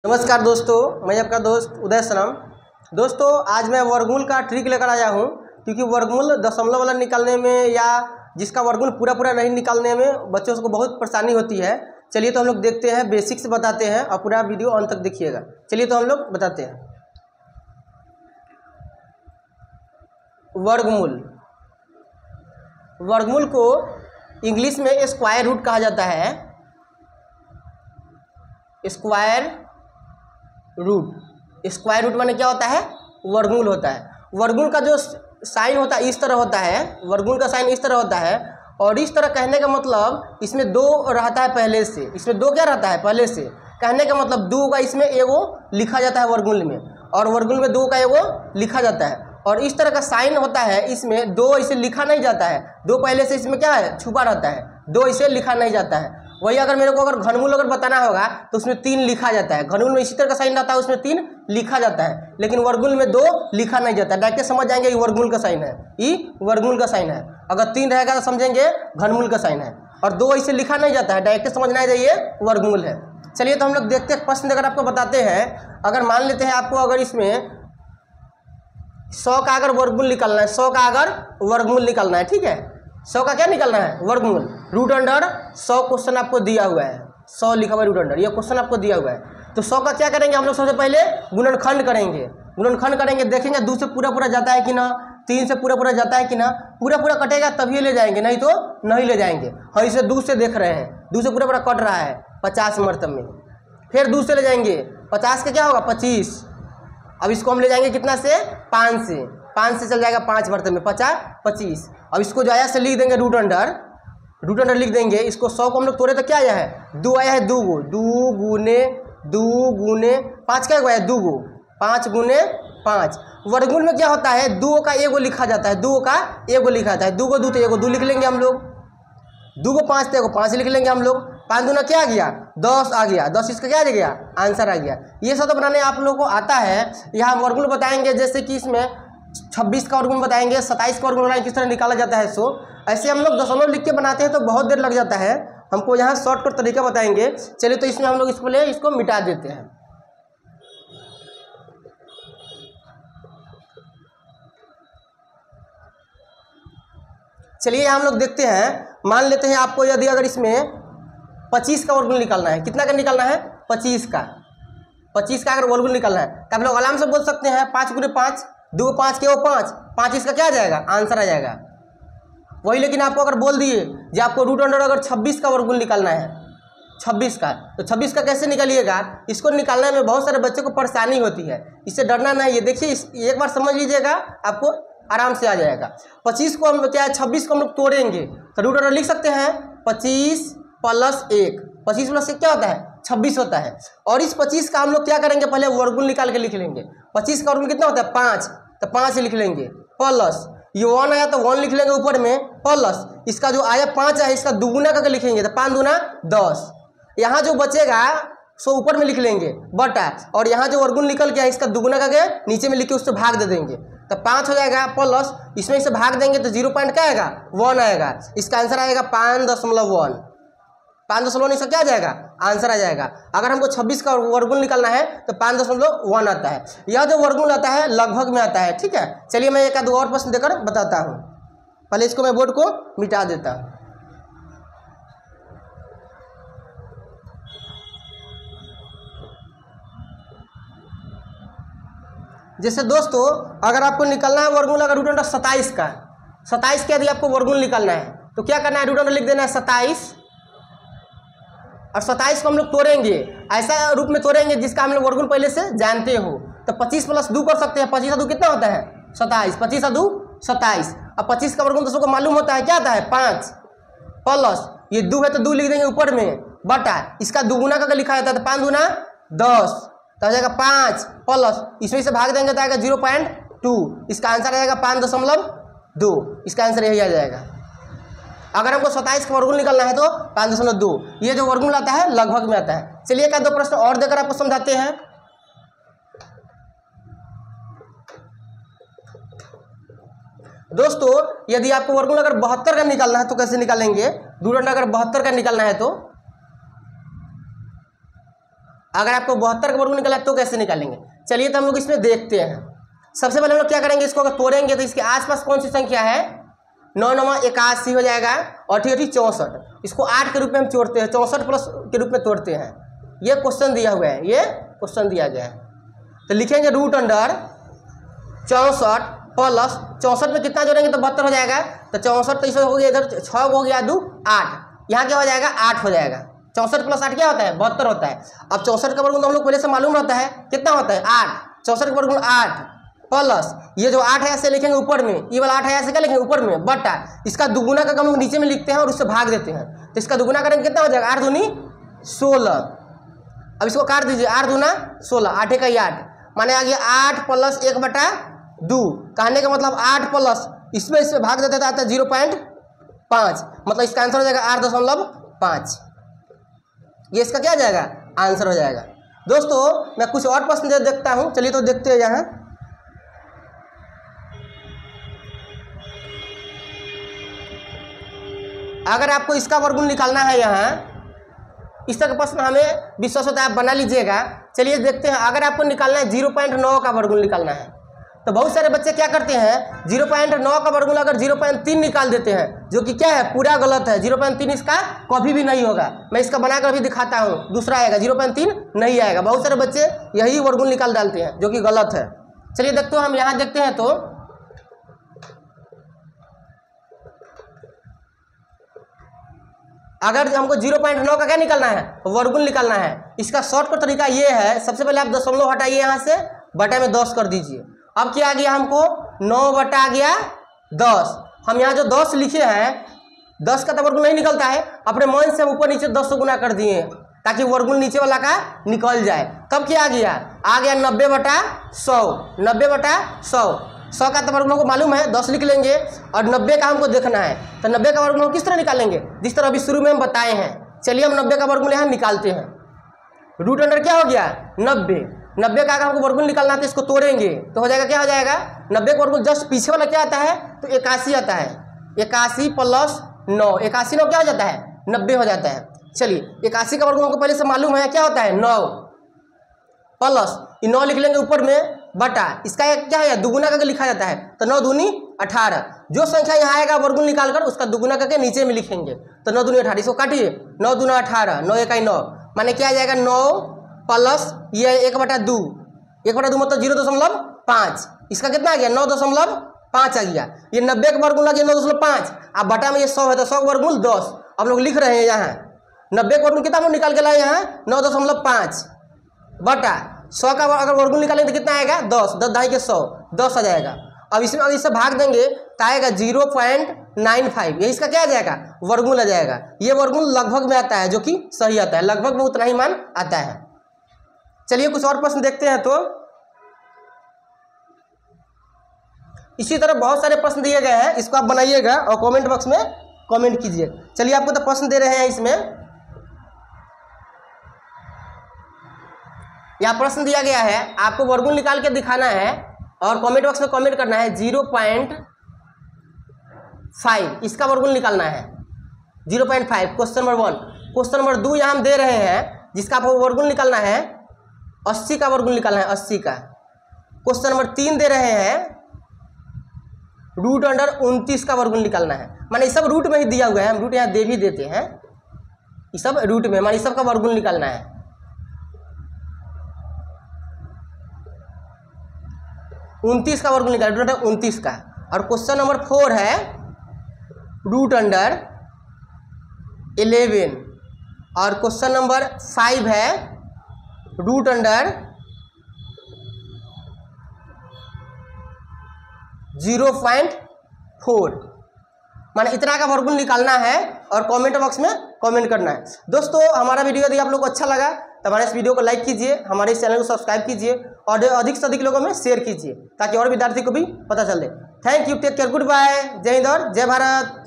नमस्कार दोस्तों, मैं आपका दोस्त उदय सनम। दोस्तों, आज मैं वर्गमूल का ट्रिक लेकर आया हूं, क्योंकि वर्गमूल दशमलव वाला निकालने में या जिसका वर्गमूल पूरा नहीं निकालने में बच्चों को बहुत परेशानी होती है। चलिए तो हम लोग देखते हैं, बेसिक्स बताते हैं और पूरा वीडियो अंत तक देखिएगा। चलिए तो हम लोग बताते हैं। वर्गमूल को इंग्लिश में स्क्वायर रूट कहा जाता है। स्क्वायर रूट माने क्या होता है? वर्गमूल होता है। वर्गमूल का जो साइन होता है इस तरह होता है। वर्गमूल का साइन इस तरह होता है, और इस तरह कहने का मतलब इसमें दो रहता है पहले से। इसमें दो क्या रहता है? पहले से। कहने का मतलब दो का इसमें एगो लिखा जाता है वर्गमूल में, और वर्गमूल में दो का एगो लिखा जाता है। और इस तरह का साइन होता है, इसमें दो इसे लिखा नहीं जाता है। दो पहले से इसमें क्या है? छुपा रहता है। दो इसे लिखा नहीं जाता है। वही अगर मेरे को घनमूल बताना होगा तो उसमें 3 लिखा जाता है। घनमूल में इसी तरह का साइन रहता है, उसमें 3 लिखा जाता है, लेकिन वर्गमूल में 2 लिखा नहीं जाता है। डायरेक्ट समझ जाएंगे ये वर्गमूल का साइन है, ये वर्गमूल का साइन है। अगर 3 रहेगा तो समझेंगे घनमूल का साइन है, और 2 इसे लिखा नहीं जाता है। डायरेक्ट समझना है ये वर्गमूल है। चलिए तो हम लोग देखते हैं, प्रश्न अगर आपको बताते हैं। अगर मान लेते हैं आपको अगर इसमें 100 का अगर वर्गमूल निकालना है, 100 का अगर वर्गमूल निकालना है, ठीक है। 100 का क्या निकालना है? वर्गमूल। रूट अंडर 100 क्वेश्चन आपको दिया हुआ है। 100 लिखा हुआ है रूट अंडर, ये क्वेश्चन आपको दिया हुआ है। तो 100 का क्या करेंगे हम लोग? सबसे पहले गुणनखंड करेंगे। देखेंगे 2 से पूरा जाता है कि ना, 3 से पूरा जाता है कि ना। पूरा कटेगा तभी ले जाएंगे, नहीं तो नहीं ले जाएंगे। और इसे 2 से देख रहे हैं, 2 से पूरा कट रहा है 50 मरतब में। फिर 2 से ले जाएंगे, 50 का क्या होगा? 25। अब इसको हम ले जाएंगे कितना से? 5 से। 5 से चल जाएगा 5 मरतब में 50 25। अब इसको जो आया से लिख देंगे रूट अंडर लिख देंगे। इसको 100 को हम लोग तोड़े तो क्या आया है? 2 आया है। 2 गुने 5 क्या हुआ है? 2 गो 5 गुने 5। वर्गमूल में क्या होता है? 2 का एगो लिखा जाता है। 2 का एगो लिखा जाता है। 2 को 2 तो एगो 2 लिख लेंगे हम लोग। 2 को 5 तो एगो 5 लिख लेंगे हम लोग। 5 दूना क्या आ गया? 10 आ गया। 10 इसका क्या आ गया? आंसर आ गया। ये सब तो बनाने आप लोगों को आता है। यहाँ वर्गमूल बताएंगे, जैसे कि इसमें 26 का वर्गमूल बताएंगे, 27 का वर्गमूल बताएंगे, किस तरह निकाला जाता है। सो ऐसे हम लोग दशमलव लिख के बनाते हैं तो बहुत देर लग जाता है। हमको यहाँ शॉर्टकट तरीका बताएंगे। चलिए तो इसमें हम लोग इसको मिटा देते हैं। चलिए हम लोग देखते हैं। मान लेते हैं आपको यदि अगर इसमें 25 का वर्गमूल निकालना है, कितना का निकालना है? 25 का अगर वर्गमूल निकालना है तो आप लोग आराम से बोल सकते हैं 5 गुने 5, 2 को 5 के वो 5 इसका क्या आ जाएगा? आंसर आ जाएगा वही। लेकिन आपको अगर बोल दिए कि आपको रूट अंडर अगर 26 का वर्गमूल निकालना है, 26 का, तो 26 का कैसे निकालिएगा? इसको निकालने में बहुत सारे बच्चों को परेशानी होती है। इससे डरना नहीं है। देखिए एक बार समझ लीजिएगा, आपको आराम से आ जाएगा। 25 को हम क्या है? 26 को हम लोग तोड़ेंगे तो रूट अंडर लिख सकते हैं 25 + 1। 25 + 1 क्या होता है? 26 होता है। और इस 25 का हम लोग क्या करेंगे? पहले वर्गमूल निकाल के लिख लेंगे। 25 का वर्गमूल कितना होता है? 5, तो 5 लिख लेंगे। प्लस ये 1 आया तो 1 लिख लेंगे ऊपर में, प्लस इसका जो आया 5 है इसका दुगुना करके लिखेंगे, तो 5 दूना 10। यहाँ जो बचेगा सो ऊपर में लिख लेंगे बटा, और यहाँ जो वर्गमूल निकल गया इसका दुगुना करके नीचे में लिख के उससे भाग दे देंगे, तो 5 हो जाएगा। प्लस इसमें इसे भाग देंगे तो 0 पॉइंट क्या आएगा? 1 आएगा। इसका आंसर आएगा 5.1। 5.1 इसका क्या आ जाएगा? आंसर आ जाएगा। अगर हमको 26 का वर्गमूल निकालना है तो 5.1 आता है। यह जो वर्गमूल आता है लगभग में आता है, ठीक है। चलिए मैं एक आध और प्रश्न देकर बताता हूँ। पहले इसको मैं बोर्ड को मिटा देता हूँ। जैसे दोस्तों, अगर आपको निकालना है वर्गमूल अगर रूट अंडर 27 का, 27 का यदि आपको वर्गमूल निकालना है तो क्या करना है? रूट अंडर लिख देना है 27, और 27 को हम लोग तोड़ेंगे। ऐसा रूप में तोड़ेंगे जिसका हम लोग वर्गमूल पहले से जानते हो। तो 25 + 2 कर सकते हैं। 25 और 2 कितना होता है? 27। 25 और 2 27। अब 25 का वर्गमूल दोस्तों को मालूम होता है, क्या आता है? 5, प्लस ये 2 है तो 2 लिख देंगे ऊपर में, बटा इसका दुगुना करके लिखा जाता है, तो 5 दूना 10, तो आ जाएगा 5, प्लस इसमें से भाग देंगे तो आएगा 0.2। इसका आंसर आएगा 5.2। इसका आंसर यही आ जाएगा। अगर हमको 27 का वर्गमूल निकालना है तो 5.2। ये जो वर्गमूल आता है लगभग में आता है। चलिए एक 2 प्रश्न और देकर आपको समझाते हैं। दोस्तों, यदि आपको वर्गमूल अगर 72 का निकालना है तो कैसे निकालेंगे? रूट अंडर अगर 72 का निकालना है तो अगर आपको 72 का वर्गमूल निकालना है तो कैसे निकालेंगे, चलिए तो हम लोग इसमें देखते हैं। सबसे पहले हम लोग क्या करेंगे, इसको अगर तोड़ेंगे तो इसके आसपास कौन सी संख्या है, 9 9 81 हो जाएगा, और ठीक है 64, इसको 8 के रूप में हम जोड़ते हैं, 64 प्लस के रूप में तोड़ते हैं। ये क्वेश्चन दिया हुआ है, ये क्वेश्चन दिया गया है। तो लिखेंगे रूट अंडर 64 प्लस 64 में कितना जोड़ेंगे तो 72 हो जाएगा। तो 64 तो इसे हो गया, इधर 6 हो गया 2 8, यहाँ क्या हो जाएगा 8 हो जाएगा। 64 प्लस 8 क्या होता है 72 होता है। अब 64 का वर्गमूल हम लोग पहले से मालूम रहता है कितना होता है 8, 64 का वर्गमूल 8 प्लस ये जो 8 है ऐसे लिखेंगे ऊपर में, ये वाला 8 है ऐसे क्या लिखेंगे ऊपर में, बटा इसका दुगुना का हम लोग नीचे में लिखते हैं और उससे भाग देते हैं। तो इसका दुगुना करेंगे कितना हो जाएगा 8 दूनी 16। अब इसको काट दीजिए, 8 दूना 16, 8 का 8 माने आ गया 8 प्लस 1/2। कहने का मतलब 8 प्लस इसमें भाग देते तो आता है 0.5, मतलब इसका आंसर हो जाएगा 8.5। ये इसका क्या हो जाएगा आंसर हो जाएगा। दोस्तों मैं कुछ और प्रश्न देखता हूं, चलिए तो देखते हैं। यहाँ अगर आपको इसका वर्गमूल निकालना है, यहाँ इस तरह का प्रश्न हमें विश्वास होता है, आप बना लीजिएगा। चलिए देखते हैं। अगर आपको निकालना है 0.9 का वर्गमूल निकालना है, तो बहुत सारे बच्चे क्या करते हैं 0.9 का वर्गमूल अगर 0.3 निकाल देते हैं, जो कि क्या है पूरा गलत है। 0.3 इसका कभी भी नहीं होगा। मैं इसका बनाकर भी दिखाता हूँ, दूसरा आएगा 0.3 नहीं आएगा। बहुत सारे बच्चे यही वर्गमूल निकाल डालते हैं जो कि गलत है। चलिए देखते हो, हम यहाँ देखते हैं। तो अगर हमको 0.9 का क्या निकालना है वर्गमूल निकालना है, इसका शॉर्टकट तरीका ये है, सबसे पहले आप दशमलव हटाइए, यहाँ से बटा में 10 कर दीजिए। अब क्या आ गया हमको 9 बटा आ गया 10। हम यहाँ जो 10 लिखे हैं, 10 का तो वर्गमूल नहीं निकलता है, अपने मन से हम ऊपर नीचे 10 गुना कर दिए ताकि वर्गमूल नीचे वाला का निकल जाए। तब क्या आ गया 90 बटा 100। 90 बटा 100 का तो वर्गमूल को मालूम है, 10 लिख लेंगे और 90 का हमको देखना है। तो 90 का वर्गमूल किस तरह निकालेंगे, जिस तरह अभी शुरू में हम बताए हैं। चलिए हम 90 का वर्गमूल यहाँ निकालते हैं। रूट अंडर क्या हो गया 90 का अगर हमको वर्गमूल निकालना है तो इसको तोड़ेंगे तो हो जाएगा, क्या हो जाएगा 90 का वर्गमूल जस्ट पीछे वाला क्या आता है तो 81 आता है। 81 प्लस 9, 81 9 क्या हो जाता है 90 हो जाता है। चलिए 81 का वर्गमूल हमको पहले से मालूम है क्या होता है 9 प्लस 9 लिख लेंगे ऊपर में बटा इसका एक क्या है दुगुना करके लिखा जाता है। तो 9 दूनी 18, जो संख्या यहाँ आएगा वर्गमूल निकालकर उसका दुगुना करके नीचे में लिखेंगे। तो 9 दूनी 18, इसको काटिए 9 दूना 18, 9 1 9 माने क्या आ जाएगा 9 प्लस ये 1/2, 1/2 मतलब 0.5, इसका कितना आ गया 9.5 आ गया। ये 90 का वर्गमूल आ गया 9.5, अब बटा में ये 100 है तो 100 वर्गमूल 10। अब लोग लिख रहे हैं यहाँ 90 का वर्गमूल कितना हम निकाल के लाए यहाँ 9.5 बटा 100 का अगर वर्गमूल निकालेंगे तो कितना आएगा 10, 10 ढाई के 100, 10 आ जाएगा। अब इसमें अगर इससे भाग देंगे तो आएगा 0.95, ये इसका क्या आ जाएगा वर्गमूल आ जाएगा। ये वर्गमूल लगभग में आता है जो कि सही आता है, लगभग में उतना ही मान आता है। चलिए कुछ और प्रश्न देखते हैं। तो इसी तरह बहुत सारे प्रश्न दिए गए हैं, इसको आप बनाइएगा और कमेंट बॉक्स में कमेंट कीजिए। चलिए आपको तो प्रश्न दे रहे हैं, इसमें यह प्रश्न दिया गया है, आपको वर्गमूल निकाल के दिखाना है और कमेंट बॉक्स में कमेंट करना है 0.5 इसका वर्गमूल निकालना है 0.5 क्वेश्चन नंबर 1। क्वेश्चन नंबर 2 यहाँ हम दे रहे हैं जिसका आपको वर्गमूल निकालना है 80 का वर्गमूल निकालना है 80 का। क्वेश्चन नंबर 3 दे रहे हैं रूट अंडर 29 का वर्गमूल निकालना है। माने ये सब रूट में ही दिया हुआ है, हम रूट यहाँ दे भी देते हैं, ये सब रूट में, माने ये सब का वर्गमूल निकालना है। 29 का वर्गमूल निकालना, रूट अंडर 29 का। और क्वेश्चन नंबर 4 है रूट अंडर 11 और क्वेश्चन नंबर 5 है रूट अंडर 0.4। माने इतना का वर्गमूल निकालना है और कमेंट बॉक्स में कमेंट करना है। दोस्तों हमारा वीडियो यदि आप लोग को अच्छा लगा तो हमारे इस वीडियो को लाइक कीजिए, हमारे इस चैनल को सब्सक्राइब कीजिए और अधिक से अधिक लोगों में शेयर कीजिए ताकि और विद्यार्थी को भी पता चले। Thank you, take care, goodbye, जय हिंद और जय भारत।